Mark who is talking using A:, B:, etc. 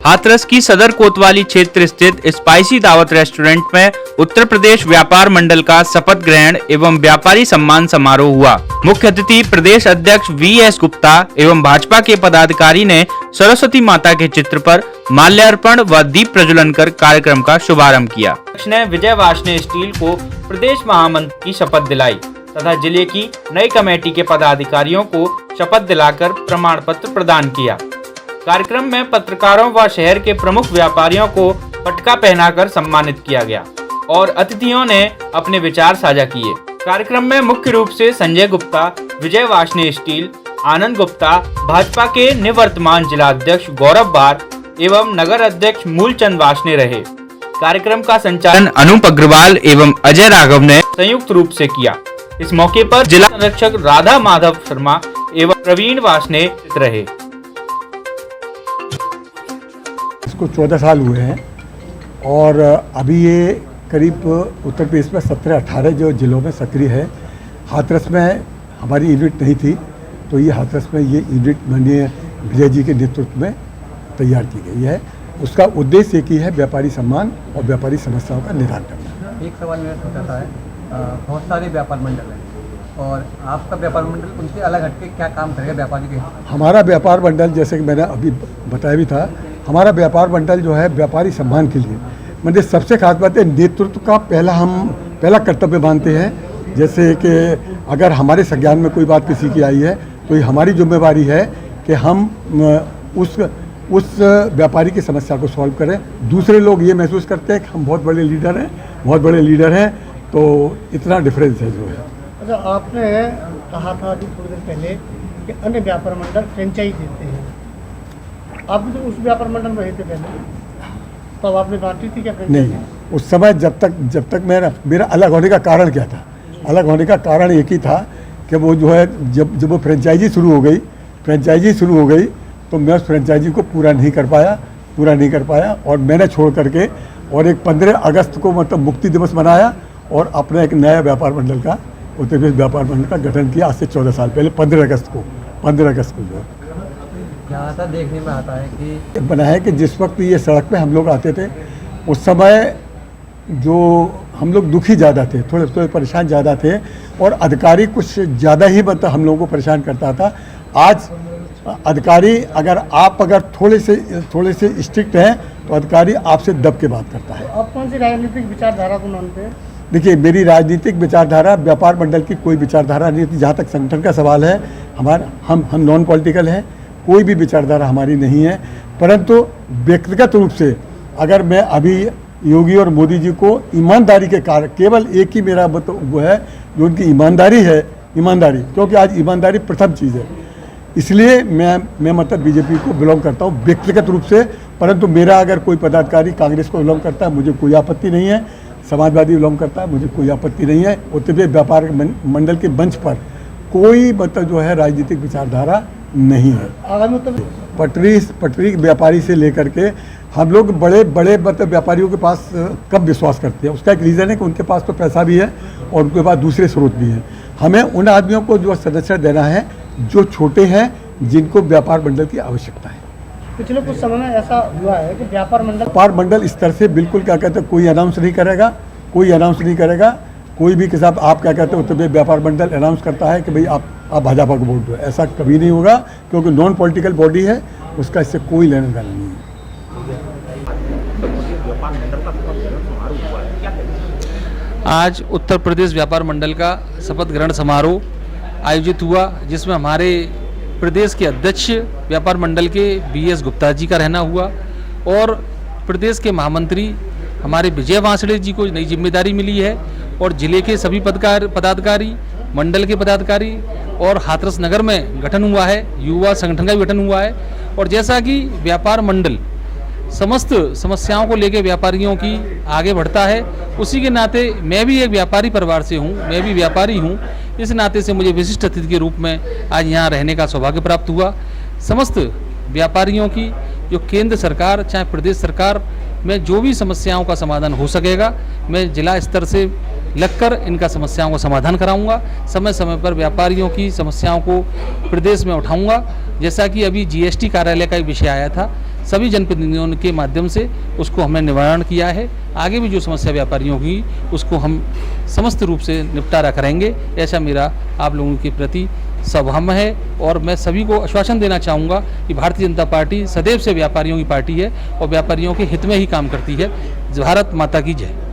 A: हाथरस की सदर कोतवाली क्षेत्र स्थित स्पाइसी दावत रेस्टोरेंट में उत्तर प्रदेश व्यापार मंडल का शपथ ग्रहण एवं व्यापारी सम्मान समारोह हुआ। मुख्य अतिथि प्रदेश अध्यक्ष वीएस गुप्ता एवं भाजपा के पदाधिकारी ने सरस्वती माता के चित्र पर माल्यार्पण व दीप प्रज्वलन कर कार्यक्रम का शुभारंभ किया। अध्यक्ष ने विजय वार्ष्णेय स्टील को प्रदेश महामंत्री की शपथ दिलाई तथा जिले की नई कमेटी के पदाधिकारियों को शपथ दिलाकर प्रमाण पत्र प्रदान किया। कार्यक्रम में पत्रकारों व शहर के प्रमुख व्यापारियों को पटका पहनाकर सम्मानित किया गया और अतिथियों ने अपने विचार साझा किए। कार्यक्रम में मुख्य रूप से संजय गुप्ता, विजय वार्ष्णेय स्टील, आनंद गुप्ता, भाजपा के निवर्तमान जिलाध्यक्ष गौरव बार एवं नगर अध्यक्ष मूलचंद वार्ष्णेय रहे। कार्यक्रम का संचालन अनूप अग्रवाल एवं अजय राघव ने संयुक्त रूप से किया। इस मौके पर जिला संरक्षक राधा माधव शर्मा एवं प्रवीण वार्ष्णेय रहे।
B: इसको 14 साल हुए हैं और अभी ये करीब उत्तर प्रदेश में 17-18 जो जिलों में सक्रिय है। हाथरस में हमारी यूनिट नहीं थी, तो ये हाथरस में ये यूनिट माननीय विजय जी के नेतृत्व में तैयार की गई है। उसका उद्देश्य एक ही है, व्यापारी सम्मान और व्यापारी समस्याओं का निदान करना।
C: एक सवाल मेरा छोटा सा है, बहुत सारे व्यापार मंडल हैं और आपका व्यापार मंडल उनसे अलग हटके क्या काम करेगा व्यापारी के? हमारा
B: व्यापार मंडल, जैसे कि मैंने अभी बताया भी था, हमारा व्यापार मंडल जो है व्यापारी सम्मान के लिए, मतलब सबसे खास बात है नेतृत्व का पहला कर्तव्य मानते हैं। जैसे कि अगर हमारे संज्ञान में कोई बात किसी की आई है तो ये हमारी जिम्मेवारी है कि हम उस व्यापारी की समस्या को सॉल्व करें। दूसरे लोग ये महसूस करते हैं कि हम बहुत बड़े लीडर हैं, तो इतना डिफरेंस है जो है।
D: अच्छा, आपने कहा था अभी थोड़ी देर पहले कि अन्य व्यापार मंडल फ्रेंचाइज देते हैं, आप भी तो उस व्यापार मंडल में रहे थे पहले, तो आपने बांटी थी क्या?
B: नहीं, उस समय जब तक मेरा अलग होने का कारण क्या था? अलग होने का कारण एक ही था कि वो जो है जब वो फ्रेंचाइजी शुरू हो गई तो मैं उस फ्रेंचाइजी को पूरा नहीं कर पाया और मैंने छोड़ करके और एक 15 अगस्त को मतलब मुक्ति दिवस मनाया और अपना एक नया व्यापार मंडल का, उत्तर प्रदेश व्यापार मंडल का गठन किया आज से 14 साल पहले 15 अगस्त को जो है।
C: ज़्यादातर देखने में आता है कि
B: बना है कि जिस वक्त ये सड़क पे हम लोग आते थे उस समय जो हम लोग दुखी ज़्यादा थे, थोड़े परेशान ज़्यादा थे और अधिकारी कुछ ज़्यादा ही मतलब हम लोगों को परेशान करता था। आज अधिकारी अगर थोड़े से स्ट्रिक्ट हैं तो अधिकारी आपसे दब के बात करता है।
D: आप कौन सी राजनीतिक विचारधारा को मानते हैं?
B: देखिए, मेरी राजनीतिक विचारधारा व्यापार मंडल की कोई विचारधारा नहीं थी। जहाँ तक संगठन का सवाल है, हम नॉन पॉलिटिकल हैं, कोई भी विचारधारा हमारी नहीं है। परंतु व्यक्तिगत रूप से अगर मैं अभी योगी और मोदी जी को ईमानदारी के कारण, केवल एक ही मेरा वो है जो उनकी ईमानदारी, क्योंकि आज ईमानदारी प्रथम चीज़ है, इसलिए मैं मतलब बीजेपी को बिलोंग करता हूँ व्यक्तिगत रूप से। परंतु मेरा अगर कोई पदाधिकारी कांग्रेस को बिलोंग करता है मुझे कोई आपत्ति नहीं है, समाजवादी बिलोंग करता है मुझे कोई आपत्ति नहीं है। उत्तर प्रदेश व्यापार मंडल के मंच पर कोई मतलब जो है राजनीतिक विचारधारा नहीं है। पटरी व्यापारी से लेकर के हम लोग बड़े मतलब व्यापारियों के पास कब विश्वास करते हैं, उसका एक रीज़न है कि उनके पास तो पैसा भी है और उनके पास दूसरे स्रोत भी हैं। हमें उन आदमियों को जो संरक्षण देना है जो छोटे हैं, जिनको व्यापार मंडल की आवश्यकता है।
D: पिछले कुछ समय में ऐसा हुआ है कि व्यापार
B: मंडल इस तरह से बिल्कुल क्या कहते हैं कोई अनाउंस नहीं करेगा। कोई भी के साथ आप क्या कहते हैं उत्तर प्रदेश व्यापार मंडल अनाउंस करता है कि भाई आप भाजपा को वोट दो, ऐसा कभी नहीं होगा, क्योंकि नॉन पॉलिटिकल बॉडी है, उसका इससे कोई लेना देना नहीं है।
E: आज उत्तर प्रदेश व्यापार मंडल का शपथ ग्रहण समारोह आयोजित हुआ, जिसमें हमारे प्रदेश के अध्यक्ष व्यापार मंडल के वीएस गुप्ता जी का रहना हुआ और प्रदेश के महामंत्री हमारे विजय वार्ष्णेय जी को नई जिम्मेदारी मिली है और जिले के सभी पदाधिकारी, मंडल के पदाधिकारी और हाथरस नगर में गठन हुआ है, युवा संगठन का भी गठन हुआ है। और जैसा कि व्यापार मंडल समस्त समस्याओं को लेकर व्यापारियों की आगे बढ़ता है, उसी के नाते मैं भी एक व्यापारी परिवार से हूँ, मैं भी व्यापारी हूँ। इस नाते से मुझे विशिष्ट अतिथि के रूप में आज यहाँ रहने का सौभाग्य प्राप्त हुआ। समस्त व्यापारियों की जो केंद्र सरकार चाहे प्रदेश सरकार में जो भी समस्याओं का समाधान हो सकेगा, मैं जिला स्तर से लगकर इनका समस्याओं का समाधान कराऊंगा। समय समय पर व्यापारियों की समस्याओं को प्रदेश में उठाऊंगा। जैसा कि अभी जीएसटी कार्यालय का एक विषय आया था, सभी जनप्रतिनिधियों के माध्यम से उसको हमने निवारण किया है। आगे भी जो समस्या व्यापारियों की उसको हम समस्त रूप से निपटारा करेंगे, ऐसा मेरा आप लोगों के प्रति सभम है। और मैं सभी को आश्वासन देना चाहूँगा कि भारतीय जनता पार्टी सदैव से व्यापारियों की पार्टी है और व्यापारियों के हित में ही काम करती है। भारत माता की जय।